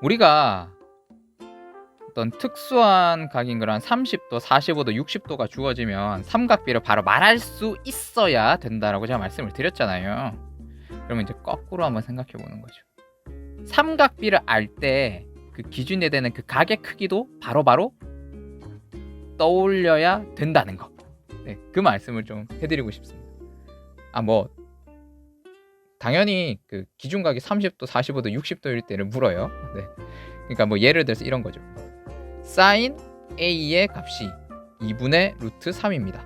우리가 어떤 특수한 각인 걸 한 30도, 45도, 60도가 주어지면 삼각비를 바로 말할 수 있어야 된다라고 제가 말씀을 드렸잖아요. 그러면 이제 거꾸로 한번 생각해 보는 거죠. 삼각비를 알 때 그 기준이 되는 그 각의 크기도 바로바로 떠올려야 된다는 거. 네, 그 말씀을 좀 해드리고 싶습니다. 뭐 당연히 그 기준각이 30도, 45도, 60도일 때를 물어요. 네. 그러니까 뭐 예를 들어서 이런 거죠. sin a의 값이 2분의 루트 3입니다.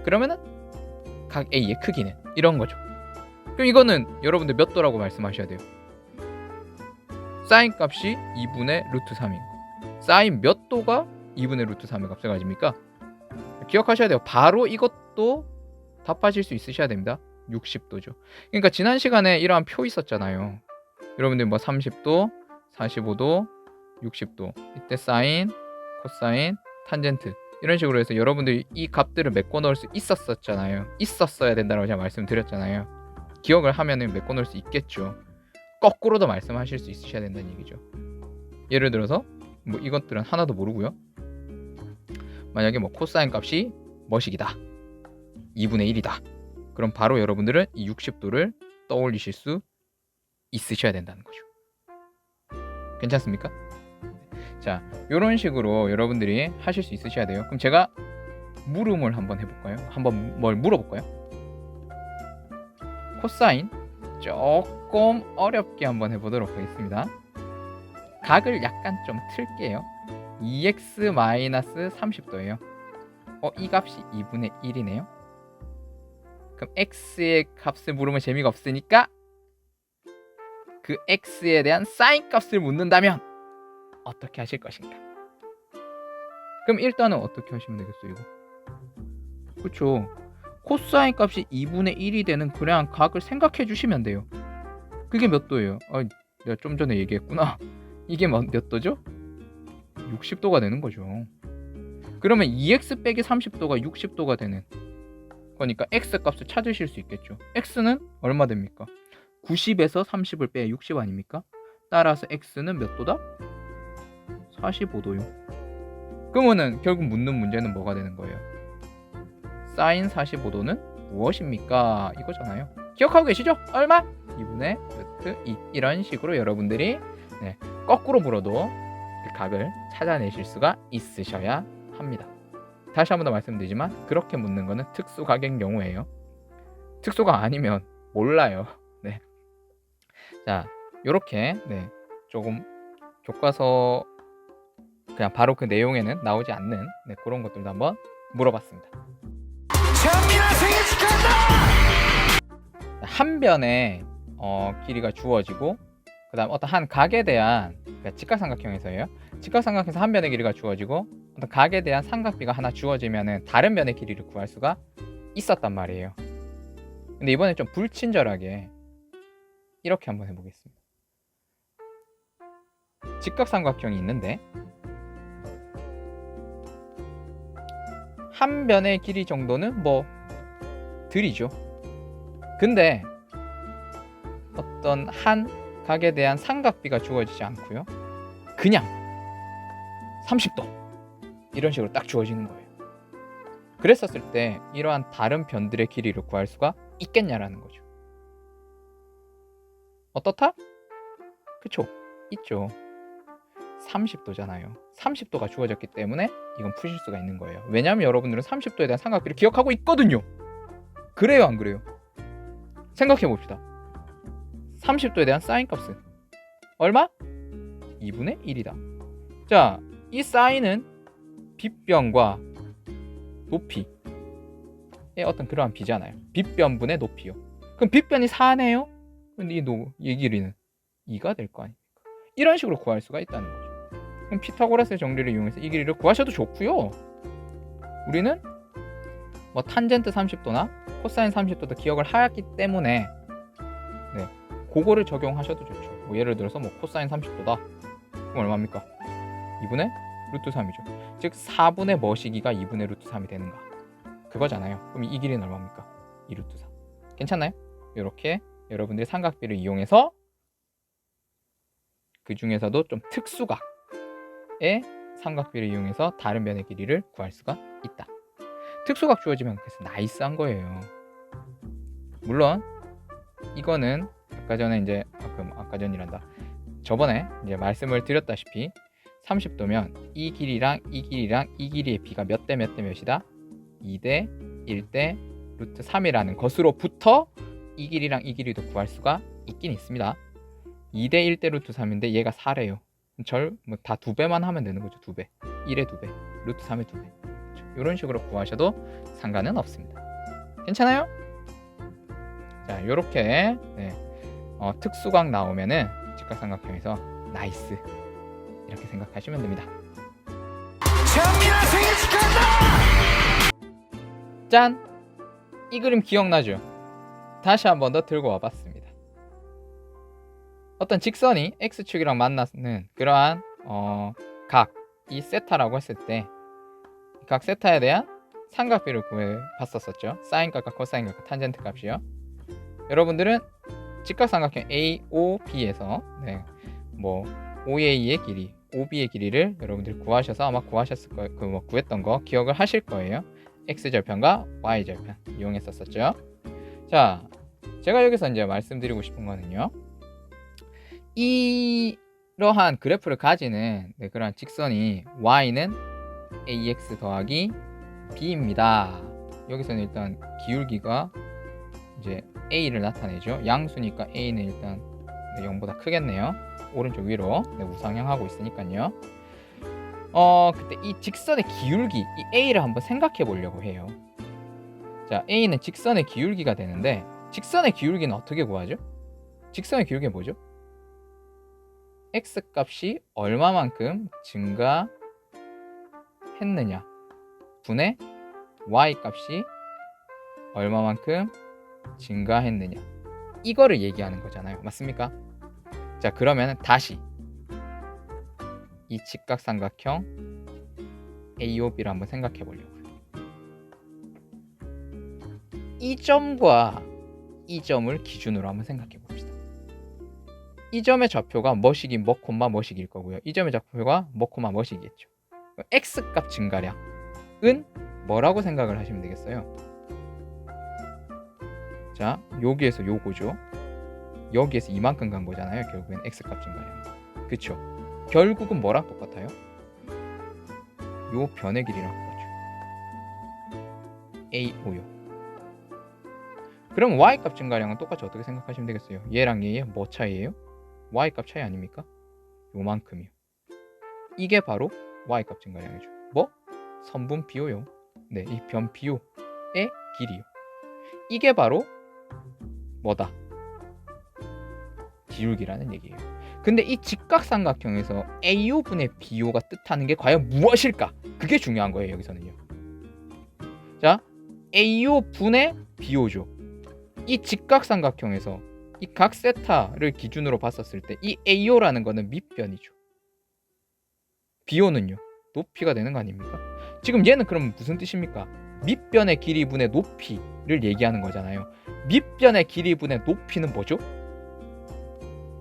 그러면은 각 a의 크기는 이런 거죠. 그럼 이거는 여러분들 몇 도라고 말씀하셔야 돼요? sin 값이 2분의 루트 3인 거. sin 몇 도가 2분의 루트 3의 값을 가집니까? 기억하셔야 돼요. 바로 이것도 답하실 수 있으셔야 됩니다. 60도죠. 그러니까 지난 시간에 이러한 표 있었잖아요. 여러분들 뭐 30도, 45도, 60도, 이때 사인, 코사인, 탄젠트 이런 식으로 해서 여러분들이 이 값들을 메꿔 넣을 수 있었잖아요. 있었어야 된다고 제가 말씀드렸잖아요. 기억을 하면은 메꿔 넣을 수 있겠죠. 거꾸로도 말씀하실 수 있으셔야 된다는 얘기죠. 예를 들어서 뭐 이것들은 하나도 모르고요. 만약에 뭐 코사인 값이 뭐식이다, 2분의 1이다. 그럼 바로 여러분들은 이 60도를 떠올리실 수 있으셔야 된다는 거죠. 괜찮습니까? 자, 이런 식으로 여러분들이 하실 수 있으셔야 돼요. 그럼 제가 물음을 한번 해볼까요? 한번 뭘 물어볼까요? 코사인 조금 어렵게 한번 해보도록 하겠습니다. 각을 약간 좀 틀게요. 2x-30도예요. 이 값이 2분의 1이네요. 그럼 x의 값을 물으면 재미가 없으니까 그 x에 대한 사인 값을 묻는다면 어떻게 하실 것인가? 그럼 일단은 어떻게 하시면 되겠어요, 이거? 그렇죠. 코사인 값이 2분의 1이 되는 그냥 각을 생각해 주시면 돼요. 그게 몇 도예요? 내가 좀 전에 얘기했구나. 이게 몇 도죠? 60도가 되는 거죠. 그러면 2x 빼기 30도가 60도가 되는 거니까 x 값을 찾으실 수 있겠죠. x는 얼마 됩니까? 90에서 30을 빼야 60 아닙니까? 따라서 x는 몇 도다? 45도요. 그러면은 결국 묻는 문제는 뭐가 되는 거예요? sin 45도는 무엇입니까? 이거잖아요. 기억하고 계시죠? 얼마? 2분의 루트 2. 이런 식으로 여러분들이 거꾸로 물어도 그 각을 찾아내실 수가 있으셔야 합니다. 다시 한 번 더 말씀드리지만 그렇게 묻는 거는 특수각의 경우예요. 특수각 아니면 몰라요. 네. 자, 요렇게 조금 교과서 그냥 바로 그 내용에는 나오지 않는 그런 것들도 한번 물어봤습니다. 장민아 생일 축하한다! 한 변의 길이가 주어지고 그 다음 어떤 한 각에 대한 그러니까 직각삼각형에서예요. 직각삼각형에서 한 변의 길이가 주어지고 어떤 각에 대한 삼각비가 하나 주어지면은 다른 변의 길이를 구할 수가 있었단 말이에요. 근데 이번에 좀 불친절하게 이렇게 한번 해보겠습니다. 직각삼각형이 있는데 한 변의 길이 정도는 뭐 들이죠. 근데 어떤 한 각에 대한 삼각비가 주어지지 않고요. 그냥 30도 이런 식으로 딱 주어지는 거예요. 그랬었을 때 이러한 다른 변들의 길이를 구할 수가 있겠냐라는 거죠. 어떻다? 그쵸? 있죠. 30도잖아요. 30도가 주어졌기 때문에 이건 푸실 수가 있는 거예요. 왜냐하면 여러분들은 30도에 대한 삼각비를 기억하고 있거든요. 그래요, 안 그래요? 생각해 봅시다. 30도에 대한 사인 값은 얼마? 2분의 1이다. 자, 이 사인은 빗변과 높이의 어떤 그러한 비잖아요. 빗변분의 높이요. 그럼 빗변이 4네요? 근데 이 길이는 2가 될 거 아닙니까? 이런 식으로 구할 수가 있다는 거죠. 그럼 피타고라스의 정리를 이용해서 이 길이를 구하셔도 좋고요. 우리는 뭐 탄젠트 30도나 코사인 30도도 기억을 하였기 때문에 그거를 적용하셔도 좋죠. 뭐 예를 들어서 뭐 코사인 30도다. 그럼 얼마입니까? 2분의 루트 3이죠. 즉 4분의 뭐시기가 2분의 루트 3이 되는가? 그거잖아요. 그럼 이 길이는 얼마입니까? 2 루트 3. 괜찮나요? 이렇게 여러분들이 삼각비를 이용해서 그 그 중에서도 좀 특수각의 삼각비를 이용해서 다른 변의 길이를 구할 수가 있다. 특수각 주어지면 그래서 나이스한 거예요. 물론 이거는 아까 전에 이제 아까 전이란다. 저번에 이제 말씀을 드렸다시피 30도면 이 길이랑 이 길이랑 이 길이의 비가 몇 대 몇 대 몇이다? 2대 1대 루트 3이라는 것으로부터 이 길이랑 이 길이도 구할 수가 있긴 있습니다. 2대 1대 루트 3인데 얘가 4래요. 다 2배만 하면 되는 거죠. 2배. 1의 2배, 루트 3의 2배. 그렇죠. 이런 식으로 구하셔도 상관은 없습니다. 괜찮아요? 자, 요렇게 특수각 나오면은 직각삼각형에서 나이스 이렇게 생각하시면 됩니다. 장민아 생일 축하한다! 짠! 이 그림 기억나죠? 다시 한 번 더 들고 와봤습니다. 어떤 직선이 x축이랑 만나는 그러한 각이 세타라고 했을 때 각 세타에 대한 삼각비를 구해봤었죠. 사인각과 코사인각과 탄젠트 값이요. 여러분들은 직각삼각형 AOB에서 OA의 길이, OB의 길이를 여러분들 구하셔서 아마 구하셨을 거예요. 구했던 거 기억을 하실 거예요. X절편과 Y절편 이용했었죠. 자, 제가 여기서 이제 말씀드리고 싶은 거는요. 이러한 그래프를 가지는 그러한 직선이 Y는 AX 더하기 B입니다. 여기서는 일단 기울기가 이제 A를 나타내죠. 양수니까 A는 일단 0보다 크겠네요. 오른쪽 위로 우상향하고 있으니까요. 그때 이 직선의 기울기, 이 A를 한번 생각해 보려고 해요. 자, A는 직선의 기울기가 되는데 직선의 기울기는 어떻게 구하죠? 직선의 기울기는 뭐죠? X 값이 얼마만큼 증가했느냐 분의 Y 값이 얼마만큼 증가했느냐, 이거를 얘기하는 거잖아요. 맞습니까? 자, 그러면 다시 이 직각삼각형 AOB를 한번 생각해 보려고요. 이 점과 이 점을 기준으로 한번 생각해 봅시다. 이 점의 좌표가 뭐시긴 뭐 콤마 뭐시길 거고요. 이 점의 좌표가 뭐 콤마 뭐시겠죠. X값 증가량은 뭐라고 생각을 하시면 되겠어요? 자, 여기에서 요거죠. 여기에서 이만큼 간 거잖아요. 결국엔 X값 증가량. 그쵸? 결국은 뭐랑 똑같아요? 요 변의 길이랑 똑같죠. AO요. 그럼 Y값 증가량은 똑같이 어떻게 생각하시면 되겠어요? 얘랑 얘의 뭐 차이예요? Y값 차이 아닙니까? 요만큼이요. 이게 바로 Y값 증가량이죠. 뭐? 선분 비호요. 네, 이 변 비호의 길이요. 이게 바로 뭐다? 기울기라는 얘기예요. 근데 이 직각삼각형에서 AO분의 BO가 뜻하는 게 과연 무엇일까? 그게 중요한 거예요, 여기서는요. 자, AO분의 BO죠. 이 직각삼각형에서 이 각 세타를 기준으로 봤었을 때 이 AO라는 거는 밑변이죠. BO는요, 높이가 되는 거 아닙니까? 지금 얘는 그럼 무슨 뜻입니까? 밑변의 길이분의 높이를 얘기하는 거잖아요. 밑변의 길이분의 높이는 뭐죠?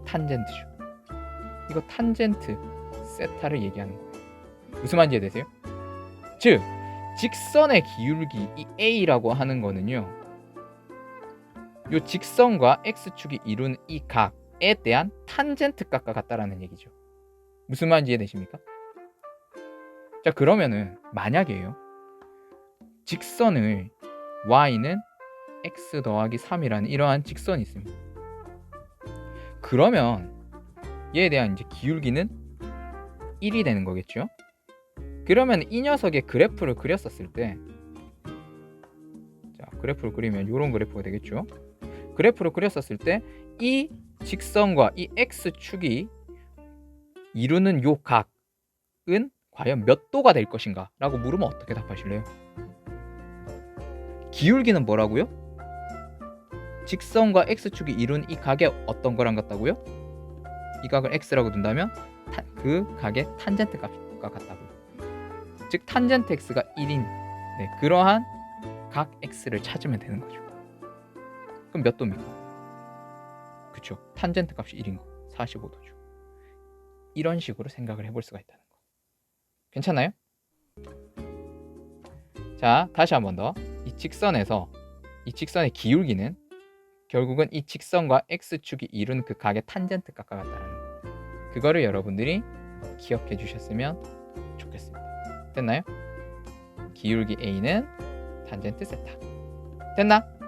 탄젠트죠. 이거 탄젠트 세타를 얘기하는 거예요. 무슨 말인지 이해되세요? 즉, 직선의 기울기 이 A라고 하는 거는요, 요 직선과 X축이 이루는 이 각에 대한 탄젠트 값과 같다라는 얘기죠. 무슨 말인지 이해되십니까? 자, 그러면은 만약에요, 직선을 Y는 X 더하기 3이라는 이러한 직선이 있습니다. 그러면 얘에 대한 이제 기울기는 1이 되는 거겠죠? 그러면 이 녀석의 그래프를 그렸었을 때, 자, 그래프를 그리면 이런 그래프가 되겠죠? 그래프를 그렸었을 때 이 직선과 이 X축이 이루는 요 각은 과연 몇 도가 될 것인가? 라고 물으면 어떻게 답하실래요? 기울기는 뭐라고요? 직선과 X축이 이룬 이 각의 어떤 거랑 같다고요? 이 각을 X라고 둔다면 그 각의 탄젠트 값과 같다고요. 즉 탄젠트 X가 1인 그러한 각 X를 찾으면 되는 거죠. 그럼 몇 도입니까? 그쵸, 탄젠트 값이 1인 거 45도죠. 이런 식으로 생각을 해볼 수가 있다는 거. 괜찮나요? 자, 다시 한 번 더. 이 직선에서 이 직선의 기울기는 결국은 이 직선과 x축이 이룬 그 각의 탄젠트 값과 같다는 거. 그거를 여러분들이 기억해 주셨으면 좋겠습니다. 됐나요? 기울기 a는 탄젠트 세타. 됐나?